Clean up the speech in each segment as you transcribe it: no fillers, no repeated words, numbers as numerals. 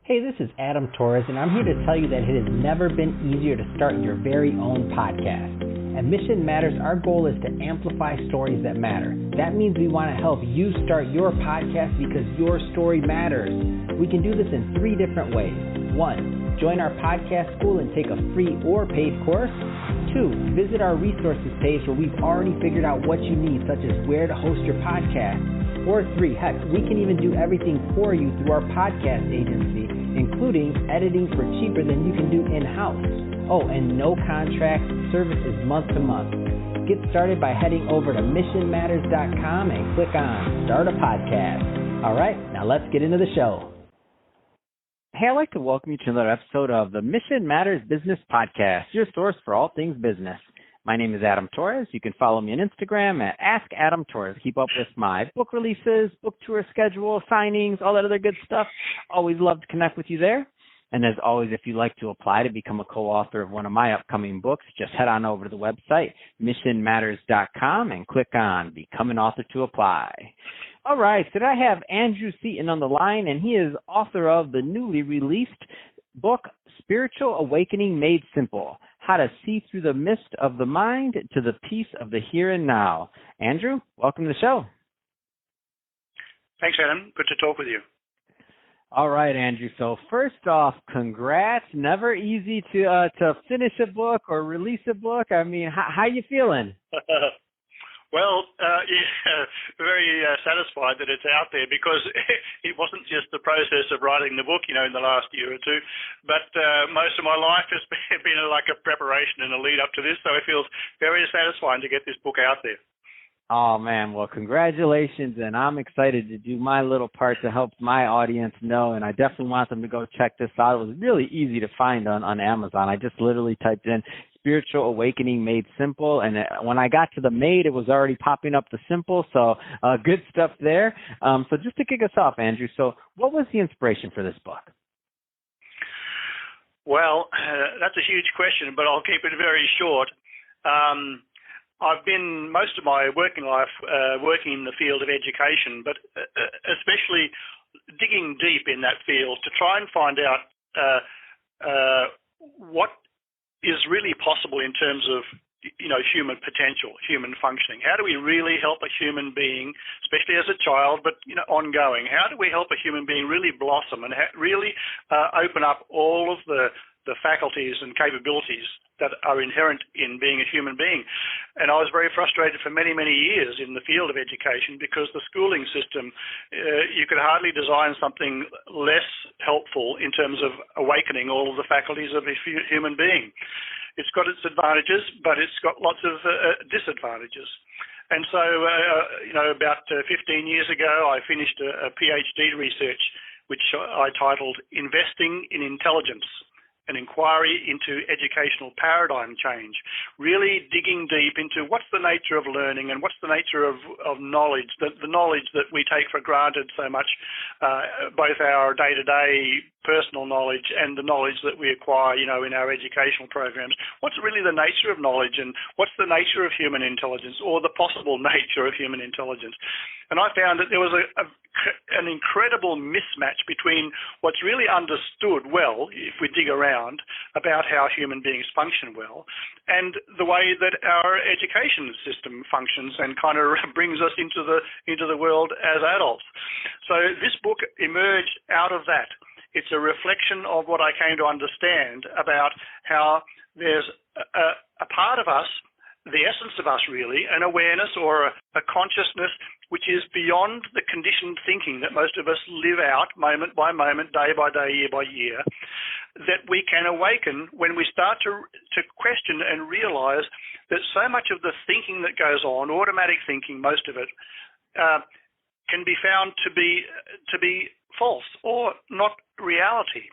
Hey, this is Adam Torres, and I'm here to tell you that it has never been easier to start your very own podcast. At Mission Matters, our goal is to amplify stories that matter. That means we want to help you start your podcast because your story matters. We can do this in 3 different ways. 1, join our podcast school and take a free or paid course. 2, visit our resources page where we've already figured out what you need, such as where to host your podcast. Or 3, heck, we can even do everything for you through our podcast agency, including editing for cheaper than you can do in-house. Oh, and no contract, service is month to month. Get started by heading over to missionmatters.com and click on Start a Podcast. All right, now let's get into the show. Hey, I'd like to welcome you to another episode of the Mission Matters Business Podcast, your source for all things business. My name is Adam Torres. You can follow me on Instagram at AskAdamTorres. Keep up with my book releases, book tour schedule, signings, all that other good stuff. Always love to connect with you there. And as always, if you'd like to apply to become a co-author of one of my upcoming books, just head on over to the website, missionmatters.com, and click on Become an Author to apply. All right, today I have Andrew Seaton on the line, and he is author of the newly released book, Spiritual Awakening Made Simple: How to See Through the Mist of the Mind to the Peace of the Here and Now. Andrew, welcome to the show. Thanks, Adam. Good to talk with you. All right, Andrew. So first off, congrats. Never easy to finish a book or release a book. I mean, how you feeling? Well, very satisfied that it's out there because it wasn't just the process of writing the book, in the last year or two, but most of my life has been like a preparation and a lead up to this, so it feels very satisfying to get this book out there. Oh, man. Well, congratulations, and I'm excited to do my little part to help my audience know, and I definitely want them to go check this out. It was really easy to find on Amazon. I just literally typed in Spiritual Awakening Made Simple, and when I got to the made, it was already popping up the simple, so good stuff there. So just to kick us off, Andrew, so what was the inspiration for this book? Well, that's a huge question, but I'll keep it very short. I've been most of my working life working in the field of education, but especially digging deep in that field to try and find out what is really possible in terms of human potential, human functioning. How do we really help a human being, especially as a child, but ongoing? How do we help a human being really blossom and really open up all of the faculties and capabilities that are inherent in being a human being? And I was very frustrated for many, many years in the field of education because the schooling system, you could hardly design something less helpful in terms of awakening all of the faculties of a human being. It's got its advantages, but it's got lots of disadvantages. And so, about 15 years ago, I finished a PhD research, which I titled Investing in Intelligence: An Inquiry into Educational Paradigm Change, really digging deep into what's the nature of learning and what's the nature of knowledge, the knowledge that we take for granted so much, both our day-to-day personal knowledge and the knowledge that we acquire, in our educational programs. What's really the nature of knowledge and what's the nature of human intelligence, or the possible nature of human intelligence? And I found that there was an incredible mismatch between what's really understood well, if we dig around, about how human beings function well, and the way that our education system functions and kind of brings us into the world as adults. So this book emerged out of that. It's a reflection of what I came to understand about how there's a part of us, the essence of us really, an awareness or a consciousness which is beyond the conditioned thinking that most of us live out moment by moment, day by day, year by year, that we can awaken when we start to question and realize that so much of the thinking that goes on, automatic thinking, most of it, can be found to be false or not reality.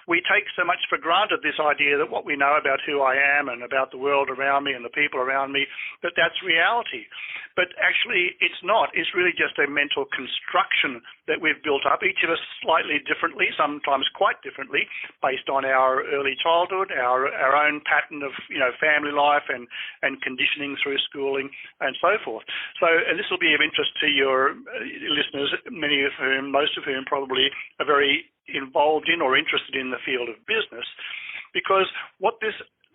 We take so much for granted this idea that what we know about who I am and about the world around me and the people around me, that's reality. But actually it's not. It's really just a mental construction that we've built up, each of us slightly differently, sometimes quite differently, based on our early childhood, our own pattern of family life and conditioning through schooling and so forth. So, and this will be of interest to your listeners, most of whom probably are very involved in or interested in the field of business, because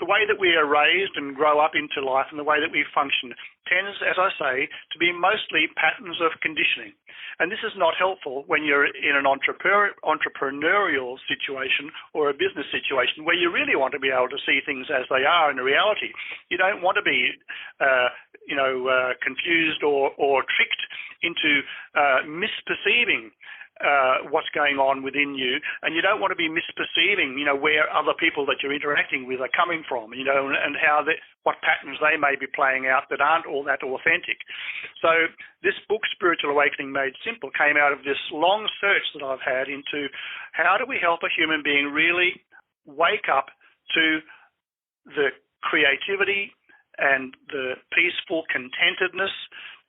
the way that we are raised and grow up into life and the way that we function tends, as I say, to be mostly patterns of conditioning. And this is not helpful when you're in an entrepreneurial situation or a business situation where you really want to be able to see things as they are in reality. You don't want to be, confused or tricked into misperceiving what's going on within you, and you don't want to be misperceiving, where other people that you're interacting with are coming from, and what patterns they may be playing out that aren't all that authentic. So this book, Spiritual Awakening Made Simple, came out of this long search that I've had into how do we help a human being really wake up to the creativity and the peaceful contentedness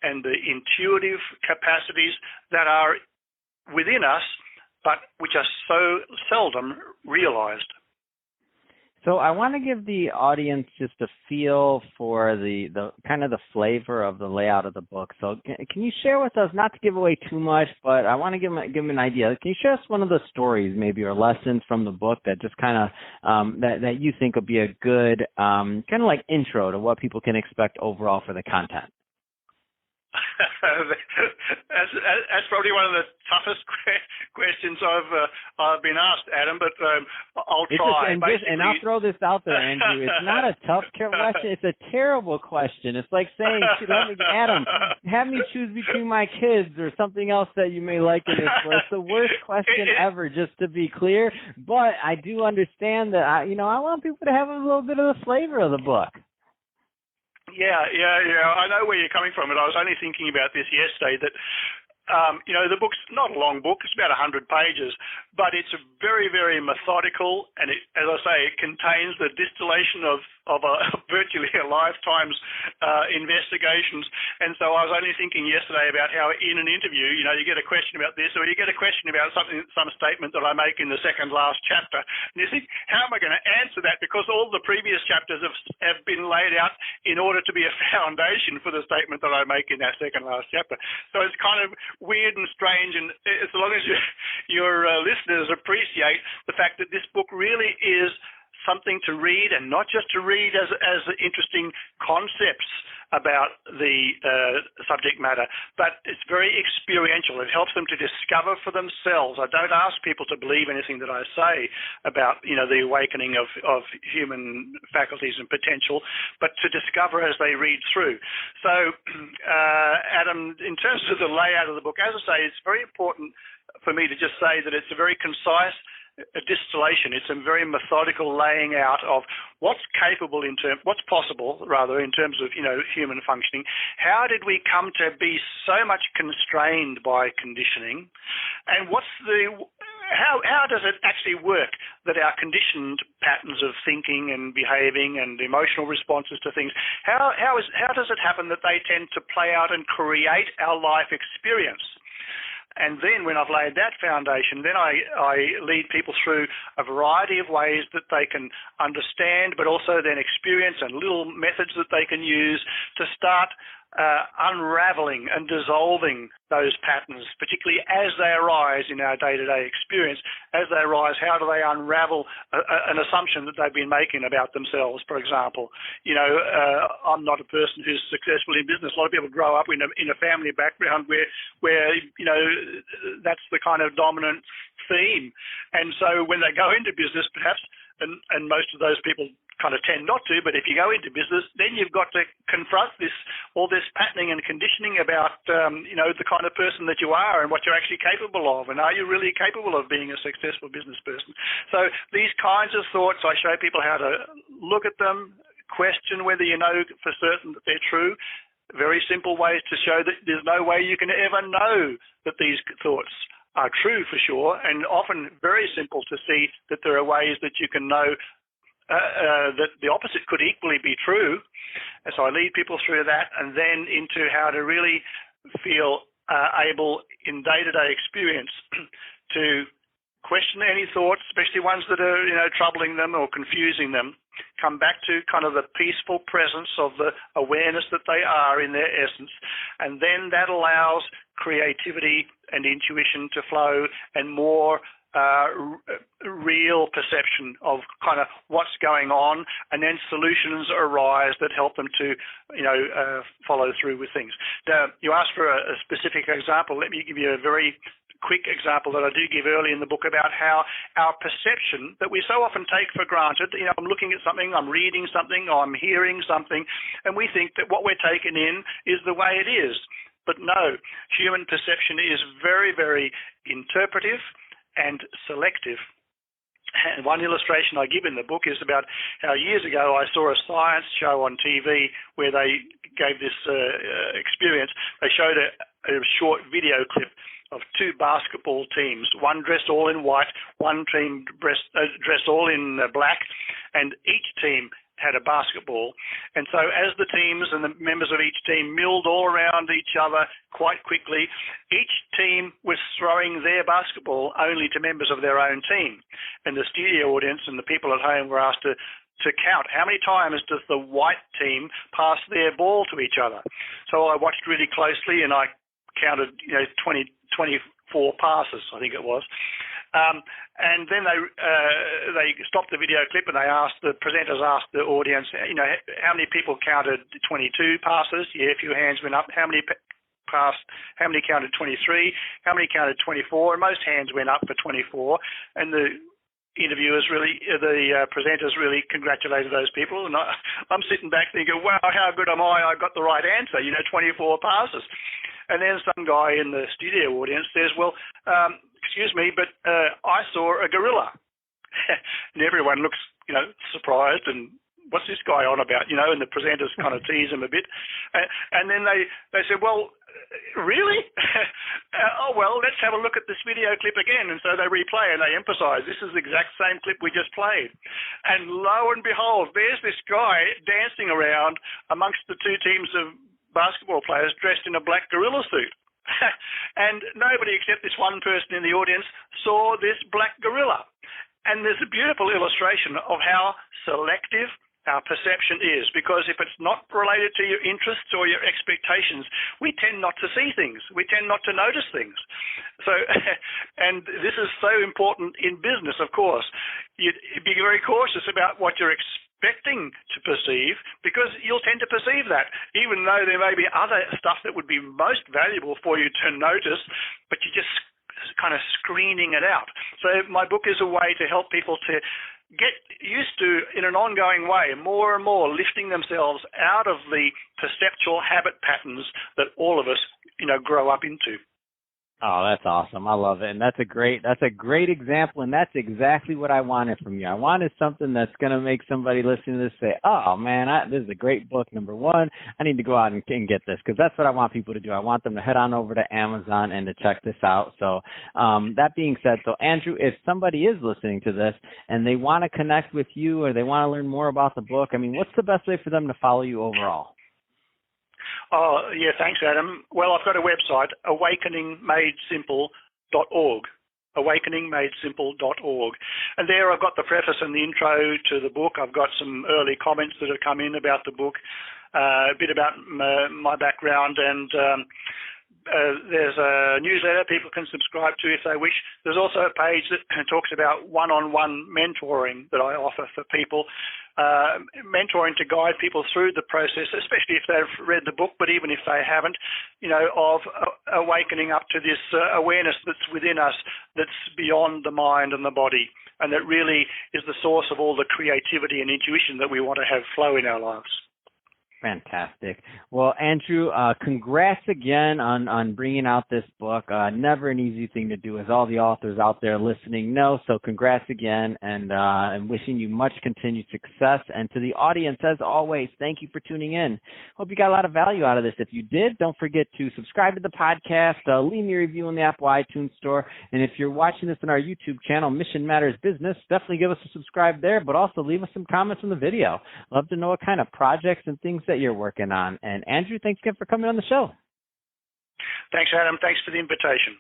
and the intuitive capacities that are within us, but which are so seldom realized. So I want to give the audience just a feel for the kind of the flavor of the layout of the book. So can you share with us, not to give away too much, but I want to give them an idea. Can you share us one of the stories maybe or lessons from the book that just kind of that you think would be a good kind of like intro to what people can expect overall for the content? That's probably one of the toughest questions I've been asked, Adam, but I'll try. And I'll throw this out there, Andrew. It's not a tough question. It's a terrible question. It's like saying, Adam, have me choose between my kids or something else that you may like in this list. It's the worst question ever, just to be clear. But I do understand that, I want people to have a little bit of the flavor of the book. Yeah. I know where you're coming from, and I was only thinking about this yesterday that, the book's not a long book. It's about 100 pages, but it's very, very methodical, and as I say, it contains the distillation of virtually a lifetime's investigations. And so I was only thinking yesterday about how in an interview, you get a question about this, or you get a question about some statement that I make in the second last chapter, and you think, how am I going to answer that? Because all the previous chapters have been laid out in order to be a foundation for the statement that I make in that second last chapter. So it's kind of weird and strange, and as long as your listeners appreciate the fact that this book really is something to read, and not just to read as interesting concepts about the subject matter, but it's very experiential. It helps them to discover for themselves. I don't ask people to believe anything that I say about the awakening of human faculties and potential, but to discover as they read through. So, Adam, in terms of the layout of the book, as I say, it's very important for me to just say that it's a very concise distillation. It's a very methodical laying out of what's possible in terms of human functioning. How did we come to be so much constrained by conditioning, and how does it actually work that our conditioned patterns of thinking and behaving and emotional responses to things, how does it happen that they tend to play out and create our life experience? And then when I've laid that foundation, then I lead people through a variety of ways that they can understand, but also then experience, and little methods that they can use to start unraveling and dissolving those patterns, particularly as they arise in our day-to-day experience. As they arise, how do they unravel an assumption that they've been making about themselves, for example? I'm not a person who's successful in business. A lot of people grow up in a family background where that's the kind of dominant theme. And so when they go into business, perhaps, and most of those people kind of tend not to, but if you go into business, then you've got to confront all this patterning and conditioning about, the kind of person that you are and what you're actually capable of, and are you really capable of being a successful business person? So these kinds of thoughts, I show people how to look at them, question whether you know for certain that they're true. Very simple ways to show that there's no way you can ever know that these thoughts are true for sure, and often very simple to see that there are ways that you can know that the opposite could equally be true. And so I lead people through that, and then into how to really feel able in day-to-day experience to question any thoughts, especially ones that are troubling them or confusing them. Come back to kind of the peaceful presence of the awareness that they are in their essence, and then that allows creativity and intuition to flow, and more real perception of kind of what's going on, and then solutions arise that help them to, follow through with things. Now, you asked for a specific example. Let me give you a very quick example that I do give early in the book about how our perception that we so often take for granted, I'm looking at something, I'm reading something, I'm hearing something, and we think that what we're taking in is the way it is. But no, human perception is very, very interpretive and selective. And one illustration I give in the book is about how years ago I saw a science show on TV where they gave this experience. They showed a short video clip of two basketball teams, one dressed all in white, one team dressed all in black, and each team had a basketball. And so as the teams and the members of each team milled all around each other quite quickly, each team was throwing their basketball only to members of their own team. And the studio audience and the people at home were asked to count how many times does the white team pass their ball to each other. So I watched really closely and I counted 24 passes, I think it was. And then they stopped the video clip and the presenters asked the audience, how many people counted 22 passes? Yeah, a few hands went up. How many counted 23? How many counted 24? And most hands went up for 24. And the presenters really congratulated those people. And I'm sitting back thinking, wow, how good am I? I got the right answer, 24 passes. And then some guy in the studio audience says, well, excuse me, but I saw a gorilla. And everyone looks, surprised and what's this guy on about, and the presenters kind of tease him a bit. And then they said, well, really? Oh, well, let's have a look at this video clip again. And so they replay and they emphasize, this is the exact same clip we just played. And lo and behold, there's this guy dancing around amongst the two teams of basketball players dressed in a black gorilla suit. And nobody except this one person in the audience saw this black gorilla. And there's a beautiful illustration of how selective our perception is, because if it's not related to your interests or your expectations, we tend not to see things. We tend not to notice things. So, and this is so important in business, of course. You'd be very cautious about what you're expecting to perceive, because you'll tend to perceive that, even though there may be other stuff that would be most valuable for you to notice, but you're just kind of screening it out. So my book is a way to help people to get used to, in an ongoing way, more and more lifting themselves out of the perceptual habit patterns that all of us, grow up into. Oh, that's awesome. I love it. And that's a great example, and that's exactly what I wanted from you. I wanted something that's going to make somebody listening to this say, oh, man, this is a great book, number one. I need to go out and get this, because that's what I want people to do. I want them to head on over to Amazon and to check this out. So that being said, so Andrew, if somebody is listening to this and they want to connect with you or they want to learn more about the book, what's the best way for them to follow you overall? Oh, yeah, thanks, Adam. Well, I've got a website, awakeningmadesimple.org, awakeningmadesimple.org. And there I've got the preface and the intro to the book. I've got some early comments that have come in about the book, a bit about my background, and there's a newsletter people can subscribe to if they wish. There's also a page that talks about one-on-one mentoring that I offer for people, mentoring to guide people through the process, especially if they've read the book, but even if they haven't, of awakening up to this awareness that's within us, that's beyond the mind and the body, and that really is the source of all the creativity and intuition that we want to have flow in our lives. Fantastic. Well, Andrew, congrats again on bringing out this book. Never an easy thing to do, as all the authors out there listening know. So congrats again, and wishing you much continued success. And to the audience, as always, thank you for tuning in. Hope you got a lot of value out of this. If you did, don't forget to subscribe to the podcast, leave me a review in the Apple iTunes Store. And if you're watching this on our YouTube channel, Mission Matters Business, definitely give us a subscribe there, but also leave us some comments on the video. Love to know what kind of projects and things that you're working on. And Andrew, thanks again for coming on the show. Thanks, Adam. Thanks for the invitation.